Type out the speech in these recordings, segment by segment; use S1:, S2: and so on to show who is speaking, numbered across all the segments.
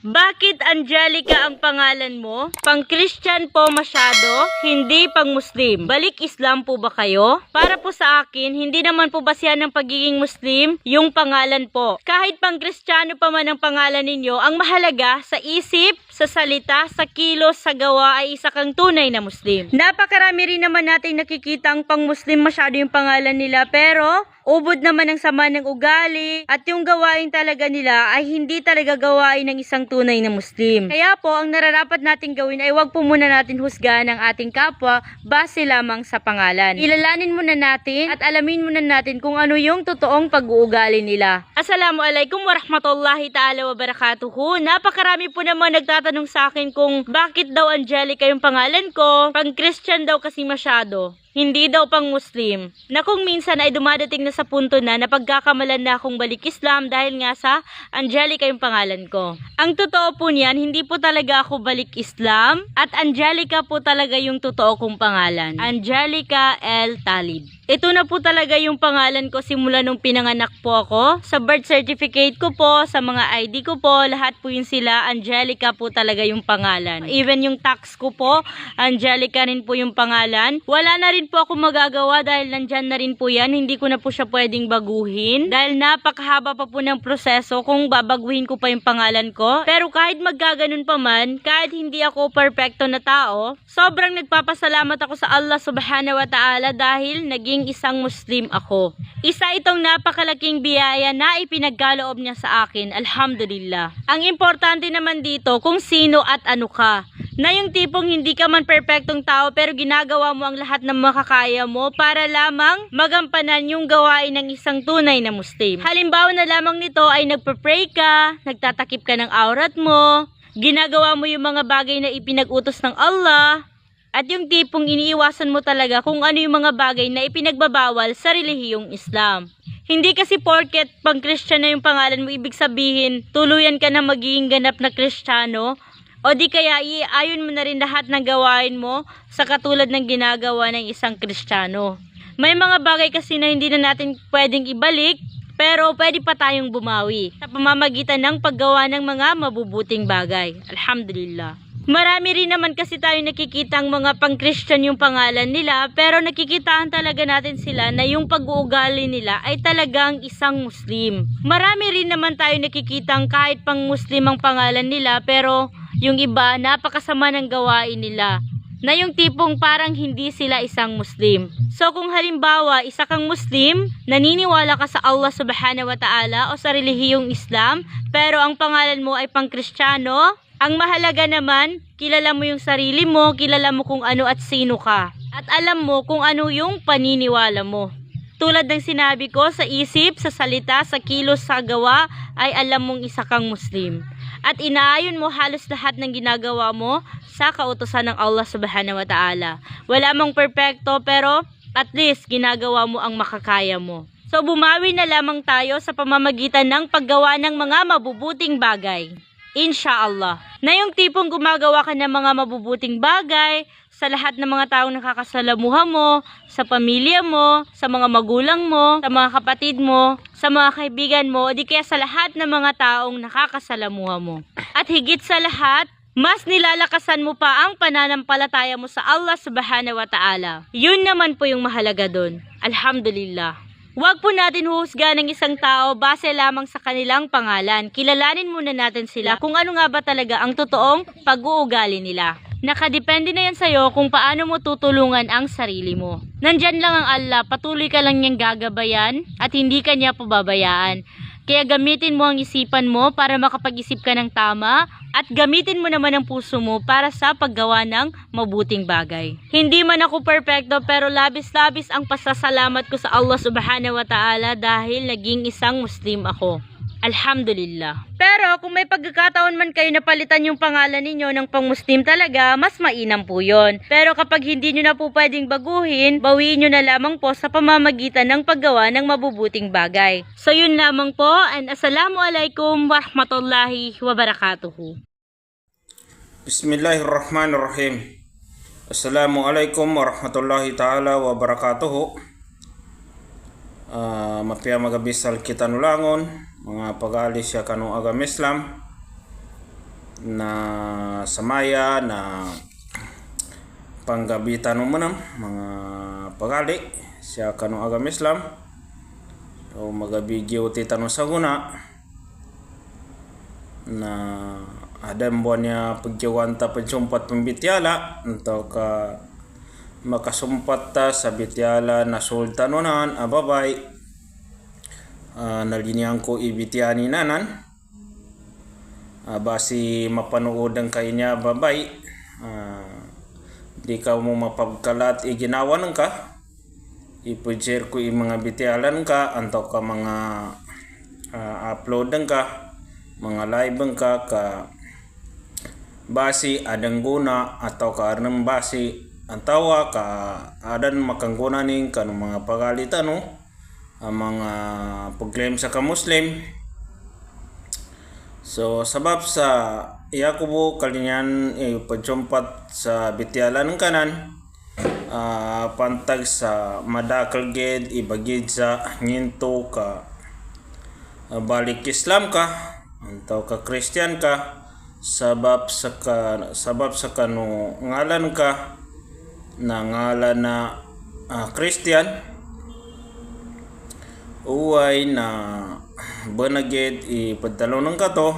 S1: Bakit Angelica ang pangalan mo? Pang Christian po masyado, hindi pang Muslim. Balik Islam po ba kayo? Para po sa akin, hindi naman po basihan ng pagiging Muslim yung pangalan po. Kahit pang Kristiyano pa man ang pangalan ninyo, ang mahalaga sa isip, sa salita, sa kilos, sa gawa ay isa kang tunay na Muslim. Napakarami rin naman nating nakikita ang pang Muslim masyado yung pangalan nila, pero ubod naman ang sama ng ugali at yung gawain talaga nila ay hindi talaga gawain ng isang tunay na Muslim. Kaya po, ang nararapat nating gawin ay wag po muna natin husgahan ang ating kapwa base lamang sa pangalan. Ilalanin muna natin at alamin muna natin kung ano yung totoong pag-uugali nila. Assalamualaikum warahmatullahi ta'ala wabarakatuhu. Napakarami po naman nagtatanong sa akin kung bakit daw Angelica yung pangalan ko. Pang Christian daw kasi masyado. Hindi daw pang Muslim. Na kung minsan ay dumadating na sa punto na napagkakamalan na akong balik Islam dahil nga sa Angelica yung pangalan ko. Ang totoo po niyan, hindi po talaga ako balik Islam at Angelica po talaga yung totoo kong pangalan. Angelica L. Talib. Ito na po talaga yung pangalan ko simula nung pinanganak po ako. Sa birth certificate ko po, sa mga ID ko po, lahat po yun sila. Angelica po talaga yung pangalan. Even yung tax ko po, Angelica rin po yung pangalan. Wala na rin po ako magagawa dahil nandyan na rin po yan. Hindi ko na po siya pwedeng baguhin. Dahil napakahaba pa po ng proseso kung babaguhin ko pa yung pangalan ko. Pero kahit magkaganon pa man, kahit hindi ako perfecto na tao, sobrang nagpapasalamat ako sa Allah subhanahu wa ta'ala dahil naging isang Muslim ako. Isa itong napakalaking biyaya na ipinagkaloob niya sa akin. Alhamdulillah. Ang importante naman dito kung sino at ano ka. Na yung tipong hindi ka man perfectong tao pero ginagawa mo ang lahat ng makakaya mo para lamang magampanan yung gawain ng isang tunay na Muslim. Halimbawa na lamang nito ay nagpe-pray ka, nagtatakip ka ng aurat mo, ginagawa mo yung mga bagay na ipinag-utos ng Allah, at yung tipong iniiwasan mo talaga kung ano yung mga bagay na ipinagbabawal sa relihiyong Islam. Hindi kasi porket pang Christian na yung pangalan mo, ibig sabihin tuluyan ka na magiging ganap na Kristiyano, o di kaya iayon mo na rin lahat ng gawain mo sa katulad ng ginagawa ng isang Kristiyano. May mga bagay kasi na hindi na natin pwedeng ibalik, pero pwede pa tayong bumawi sa pamamagitan ng paggawa ng mga mabubuting bagay. Alhamdulillah. Marami rin naman kasi tayo nakikita ang mga pang-Christian yung pangalan nila, pero nakikitaan talaga natin sila na yung pag-uugali nila ay talagang isang Muslim. Marami rin naman tayo nakikita kahit pang-Muslim ang pangalan nila, pero yung iba napakasama ng gawain nila. Na yung tipong parang hindi sila isang Muslim. So kung halimbawa isa kang Muslim, naniniwala ka sa Allah subhanahu wa ta'ala o sa relihiyong Islam, pero ang pangalan mo ay pang-Kristiyano, ang mahalaga naman, kilala mo yung sarili mo, kilala mo kung ano at sino ka. At alam mo kung ano yung paniniwala mo. Tulad ng sinabi ko, sa isip, sa salita, sa kilos, sa gawa, ay alam mong isa kang Muslim. At inaayon mo halos lahat ng ginagawa mo sa kautusan ng Allah subhanahu wa ta'ala. Wala mong perfecto pero at least ginagawa mo ang makakaya mo. So bumawi na lamang tayo sa pamamagitan ng paggawa ng mga mabubuting bagay. Insha'Allah. Na yung tipong gumagawa ka ng mga mabubuting bagay sa lahat ng mga taong nakakasalamuha mo, sa pamilya mo, sa mga magulang mo, sa mga kapatid mo, sa mga kaibigan mo, o di kaya sa lahat ng mga taong nakakasalamuha mo. At higit sa lahat, mas nilalakasan mo pa ang pananampalataya mo sa Allah subhanahu wa ta'ala. Yun naman po yung mahalaga doon. Alhamdulillah. Huwag po natin huhusga ng isang tao base lamang sa kanilang pangalan. Kilalanin muna natin sila kung ano nga ba talaga ang totoong pag-uugali nila. Nakadepende na yan sa'yo kung paano mo tutulungan ang sarili mo. Nandyan lang ang Allah, patuloy ka lang niyang gagabayan at hindi ka niya pababayaan. Kaya gamitin mo ang isipan mo para makapag-isip ka ng tama at gamitin mo naman ang puso mo para sa paggawa ng mabuting bagay. Hindi man ako perfecto pero labis-labis ang pasasalamat ko sa Allah subhanahu wa ta'ala dahil naging isang Muslim ako. Alhamdulillah. Pero kung may pagkakataon man kayo na palitan yung pangalan ninyo ng pang-Muslim talaga, mas mainam po yun. Pero kapag hindi nyo na po pwedeng baguhin, bawiin nyo na lamang po sa pamamagitan ng paggawa ng mabubuting bagay. So yun lamang po, and Assalamualaikum warahmatullahi wabarakatuhu.
S2: Bismillahirrahmanirrahim. Assalamualaikum warahmatullahi ta'ala wabarakatuhu. Mapia magabisal kita nulangon mga pag-alis ya kanong agam Islam. na samaya na panggabitan mo manam mga pagali siya kanong agama Islam o magabigyo ti tanong sa guna na adam buwan niya pagkiwanta pagsumpat pambityala ito ka makasumpat ta sa bityala na sultanonan ababay nalinihan ko ibityani nanan basi mapanood ang kanya babay di ka mo mapagkalat iginawan ka ipujir ko yung mga bityalan ka anto ka mga upload ka mga live ka basi adang guna atau ka arnang basi antawa ka adan makangguna ning kanong mga pagalitan no ang mga pagklaim sa ka-Muslim. So sabab sa Yakubo kalinyan pagsumpat sa bityalan ng kanan pantag sa madakal ged ibagid sa nginto ka balik Islam ka antaw ka Christian ka sabab sa kanu ngalan ka na ngalan na Christian uway na banagid ipadtalon ng kato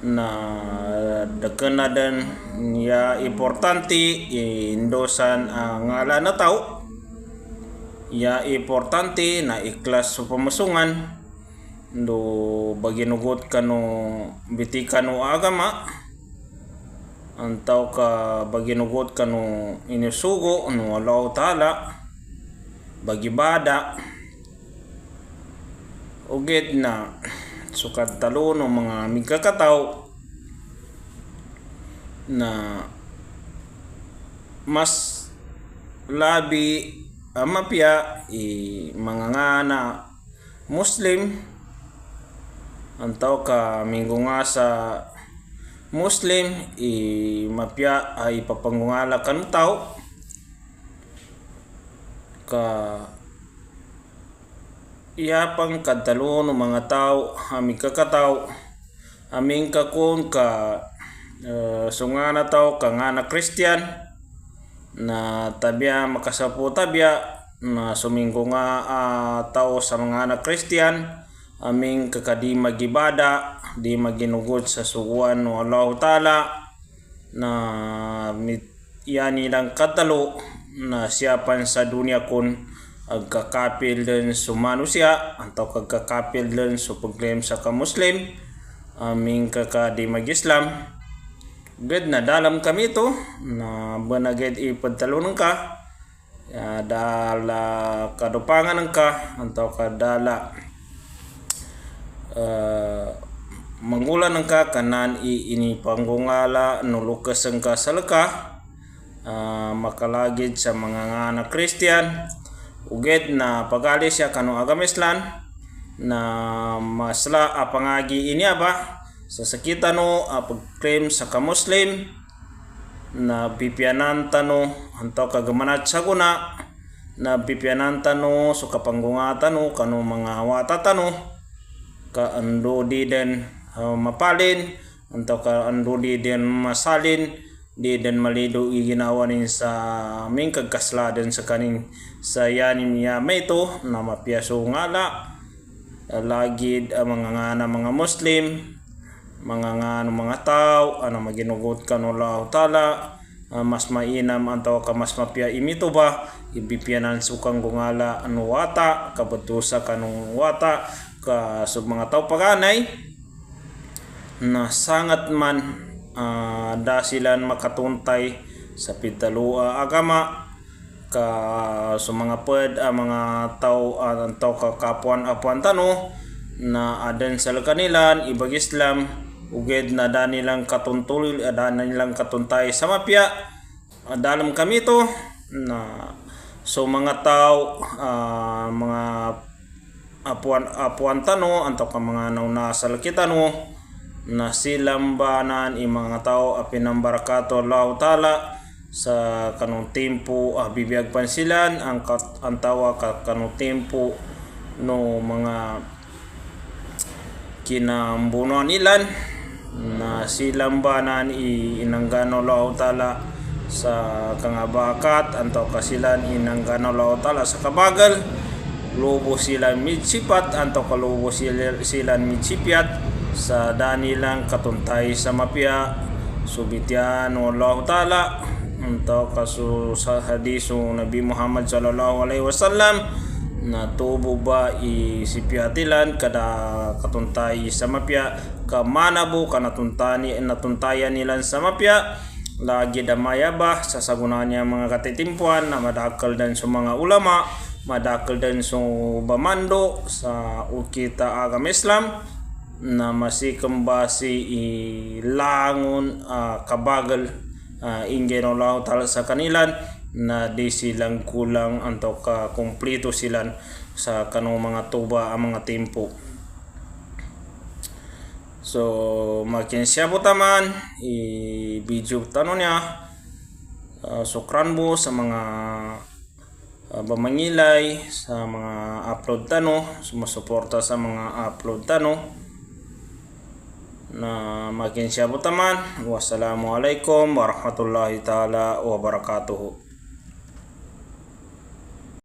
S2: na dagkanadan niya importante indosan ang ngalan na tao ya importante na iklas sa pamasungan do baginugot ka no bitikan no agama antaw ka baginugot ka no inusugo no Allah Ta'ala bagibada ugid na sukat talo no mga migkakataw na mas labi mapya mga nga na Muslim antaw ka minggo nga sa Muslim mapya ay papangungala kan tao ka iyapang kadtalo ng mga tao aming kakataw aming kakon ka sungana tao ka nga na Christian na tabya makasapo tabya na suminggo nga tao sa mga na Christian aming kakadi magibada di maginugod sa suguan no Allah Ta'ala na yan nilang katalo na siyapan sa dunia kun agkakapil din sa manusia atau kagkakapil din sa pagklaim sa ka-Muslim aming kakadi mag-Islam gud na dalam kami to na banagid ipadtalon ka dala kadupangan ka atau kadala mangulan ka kanan ini panggungala nulukas ka salaka makalagid sa mga nga na Christian uged na pagali siya kanong agama Islam na masla apangagi ini ba sa sakita no pagklaim sa ka-Muslim na bipianan tano antaw kagamanat sa guna na bipianan tano so kapanggungatan no kanong mga wata tano ka ando di den mapalin antaw ka ando di den masalin di den malido iginawanin sa aming kagkasladan sa kaning sa yanin niya may ito na mapiaso ngala lagid mga nga na mga Muslim mga nga na mga tao maginugot ka no Allah Ta'ala mas mainam antaw ka mas mapia imito ba ibipianan sukang gungala ano wata kabutusa kanong wata ka sub mga tao paganay na sangat man dasilan makatuntay sa pitalua agama ka so mga pwed mga tao antaw ka kapuan-apuan tano na adan sa kanilan ibag Islam uged na danilang katuntul danilang katuntay sa mapya dalam kami to na so mga tao mga apuan tano antaw ka mga nauna sa lakitano na silambanan mga tao pinambarakato Allah Ta'ala sa kanong tempo bibiyag pansilan ang tawa kanong tempo no mga kinambunuan ilan na silang banan inanggano Allah Ta'ala sa kangabakat anto kasilan inanggano Allah Ta'ala sa kabagal lubo sila mitsipat anto kalubo sila mitsipiat sa danilang katuntay sa mapya subityan Allah Ta'ala anto kasu sa hadisu Nabi Muhammad sallallahu alaihi wasallam na tubo ba isipiatilan kada katuntay sa mapya kamanabu natuntayan nilan sa mapya lagi damaya ba sa sagunan niya mga katitimpuan na madakal dan sa mga ulama madakal din sa bamando sa ukita agam Islam na masikam basi ilangon kabagal inggen Allah Ta'ala sa kanilan na di silang kulang anto ka kumplito silan sa kanong mga tuba ang mga tempo. So makin siya po taman i-video tanong niya sukran po sa mga bamangilay sa mga upload tano sumusuporta sa mga upload tano na makin siya po taman. Wassalamualaikum warahmatullahi ta'ala wabarakatuh.